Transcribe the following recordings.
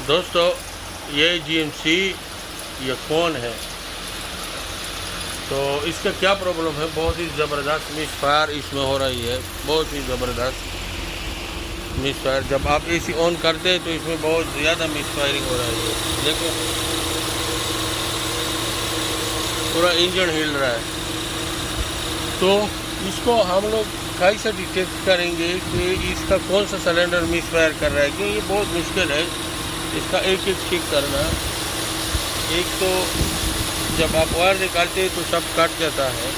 दोस्तों ये GMC ये कौन है, तो इसका क्या प्रॉब्लम है। बहुत ही ज़बरदस्त मिसफायर इसमें हो रही है, बहुत ही ज़बरदस्त मिसफायर। जब आप AC ऑन करते हैं तो इसमें बहुत ज़्यादा मिसफायरिंग हो रही है। देखो पूरा इंजन हिल रहा है। तो इसको हम लोग कैसे डिटेक्ट करेंगे कि इसका कौन सा सिलेंडर मिसफायर कर रहा है, क्योंकि ये बहुत मुश्किल है इसका एक एक चेक करना। एक तो जब आप वायर निकालते हैं तो सब कट जाता है,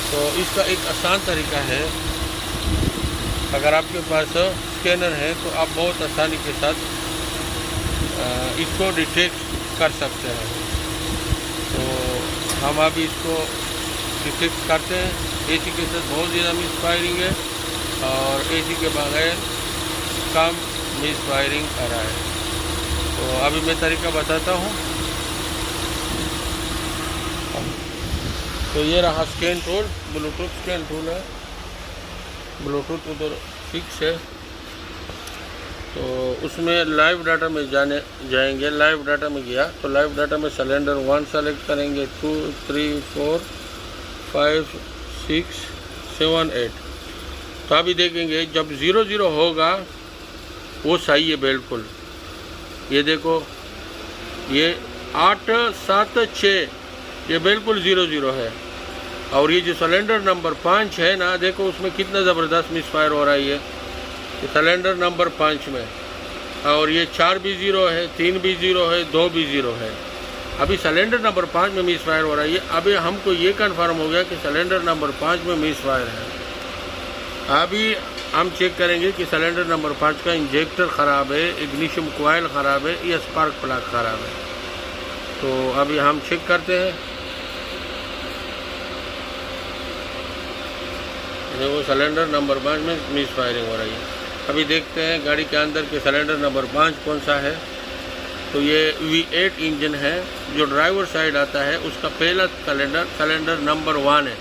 तो इसका एक आसान तरीका है। अगर आपके पास स्कैनर है तो आप बहुत आसानी के साथ इसको डिटेक्ट कर सकते हैं। तो हम अभी इसको डिटेक्ट करते हैं। AC के साथ बहुत ज़्यादा मिसफायरिंग है और AC के बगैर कम मिसफायरिंग आ रहा है। तो अभी मैं तरीका बताता हूँ। तो ये रहा scan tool, Bluetooth scan tool है। ब्लूटूथ उधर फिक्स है, तो उसमें लाइव डाटा में जाएंगे। लाइव डाटा में गया तो लाइव डाटा में सिलेंडर 1 सेलेक्ट करेंगे, 2 3 4 5 6 7 8। तो अभी देखेंगे जब 00 होगा वो सही है बिल्कुल। ये देखो ये 8 7 6 ये बिल्कुल 00 है। और ये जो सिलेंडर नंबर 5 है ना, देखो उसमें कितना ज़बरदस्त मिसफायर हो रही है। ये सिलेंडर नंबर 5 में, और ये 4 भी 0 है, 3 भी 0 है, 2 भी 0 है। अभी सिलेंडर नंबर 5 में मिसफायर हो रही है। अभी हमको ये कंफर्म हो गया कि सिलेंडर नंबर 5 में मिसफायर है। अभी हम चेक करेंगे कि सिलेंडर नंबर 5 का इंजेक्टर ख़राब है, इग्निशन कॉइल ख़राब है या स्पार्क प्लग ख़राब है। तो अभी हम चेक करते हैं। देखो सिलेंडर नंबर 5 में मिसफायरिंग हो रही है। अभी देखते हैं गाड़ी के अंदर के सिलेंडर नंबर 5 कौन सा है। तो ये V8 इंजन है जो ड्राइवर साइड आता है, उसका पहला सिलेंडर नंबर 1 है।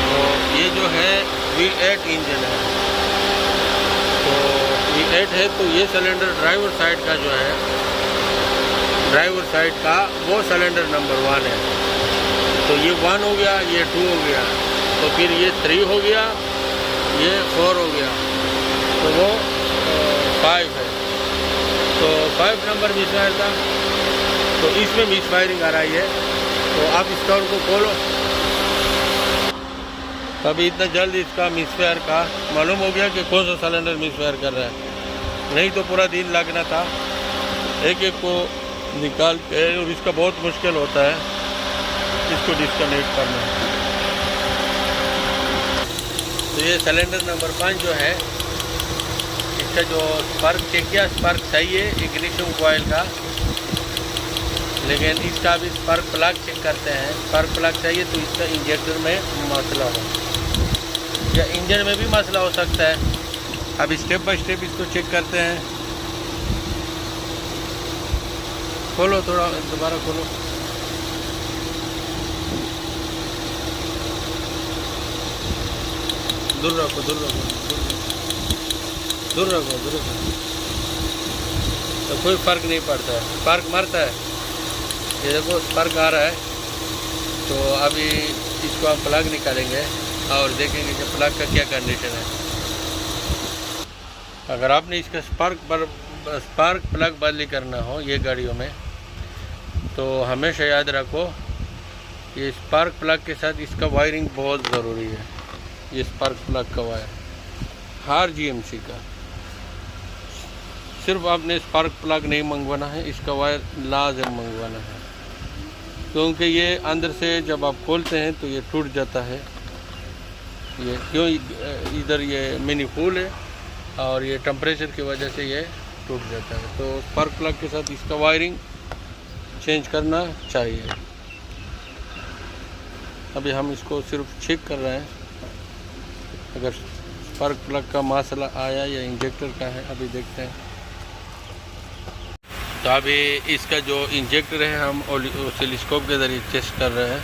तो ये जो है V8 इंजन है। तो V8 है तो ये सिलेंडर ड्राइवर साइड का जो है, ड्राइवर साइड का वो सिलेंडर नंबर 1 है। तो ये 1 हो गया, ये 2 हो गया, तो फिर ये 3 हो गया, ये 4 हो गया, तो वो 5 है। तो 5 नंबर मिसफायर था, तो इसमें मिसफायरिंग आ रही है। तो आप स्टोर को खोलो। तभी इतना जल्द इसका मिसफायर का मालूम हो गया कि कौन सा सिलेंडर मिसफायर कर रहा है। नहीं तो पूरा दिन लगना था एक एक को निकाल के, और इसका बहुत मुश्किल होता है इसको डिस्कनेक्ट करना। तो ये सिलेंडर नंबर 5 जो है, इसका जो स्पार्क चेक किया, स्पार्क सही है इग्निशन कॉइल का, लेकिन इसका भी स्पार्क प्लग चेक करते हैं। स्पार्क प्लग चाहिए तो इसका इंजेक्टर में मसला हो या इंजन में भी मसला हो सकता है। अब स्टेप बाय स्टेप इसको चेक करते हैं। खोलो, थोड़ा दोबारा खोलो। दूर रखो, दूर रखो, दूर रखो, दूर रखो। तो कोई फ़र्क नहीं पड़ता है, स्पार्क मारता है। ये देखो स्पार्क आ रहा है। तो अभी इसको हम प्लग निकालेंगे और देखेंगे कि प्लग का क्या कंडीशन है। अगर आपने इसका स्पार्क प्लग बदली करना हो ये गाड़ियों में, तो हमेशा याद रखो ये स्पार्क प्लग के साथ इसका वायरिंग बहुत ज़रूरी है। ये स्पार्क प्लग का वायर हर GMC का, सिर्फ आपने स्पार्क प्लग नहीं मंगवाना है, इसका वायर लाजम मंगवाना है, क्योंकि ये अंदर से जब आप खोलते हैं तो ये टूट जाता है। ये क्यों, इधर ये मिनी फूल है और ये टेम्परेचर की वजह से ये टूट जाता है। तो स्पार्क प्लग के साथ इसका वायरिंग चेंज करना चाहिए। अभी हम इसको सिर्फ चेक कर रहे हैं अगर स्पार्क प्लग का मसला आया या इंजेक्टर का है। अभी देखते हैं। तो अभी इसका जो इंजेक्टर है हम ऑसिलोस्कोप के ज़रिए टेस्ट कर रहे हैं।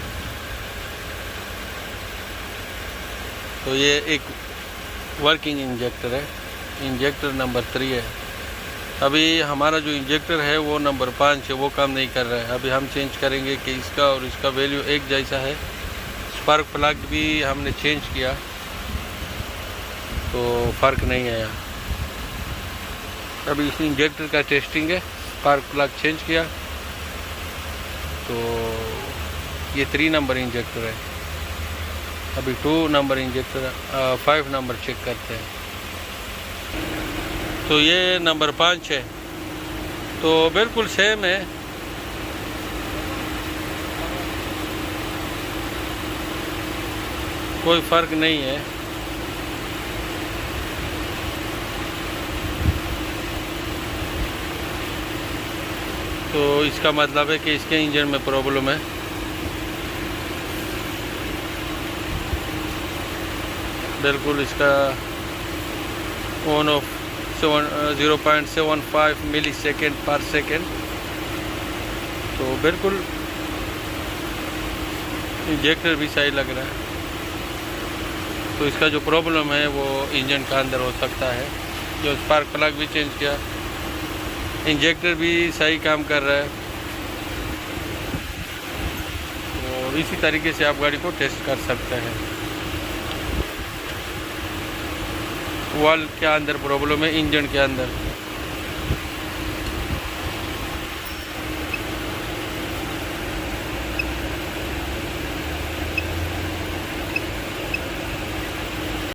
तो ये एक वर्किंग इंजेक्टर है। इंजेक्टर नंबर 3 है। अभी हमारा जो इंजेक्टर है वो नंबर 5 है, वो काम नहीं कर रहा है। अभी हम चेंज करेंगे कि इसका और इसका वैल्यू एक जैसा है। स्पार्क प्लग भी हमने चेंज किया तो फ़र्क नहीं आया। अभी इस इंजेक्टर का टेस्टिंग है। स्पार्क प्लग चेंज किया तो ये 3 नंबर इंजेक्टर है। अभी 2 नंबर इंजेक्टर 5 नंबर चेक करते हैं। तो ये नंबर 5 है, तो बिल्कुल सेम है। कोई फ़र्क नहीं है। तो इसका मतलब है कि इसके इंजन में प्रॉब्लम है। बिल्कुल इसका ऑन ऑफ 0.75 मिली सेकेंड पर सेकेंड। तो बिल्कुल इंजेक्टर भी सही लग रहा है। तो इसका जो प्रॉब्लम है वो इंजन का अंदर हो सकता है। जो स्पार्क प्लग भी चेंज किया, इंजेक्टर भी सही काम कर रहा है। और इसी तरीके से आप गाड़ी को टेस्ट कर सकते हैं। वाल्व के अंदर प्रॉब्लम है, इंजन के अंदर।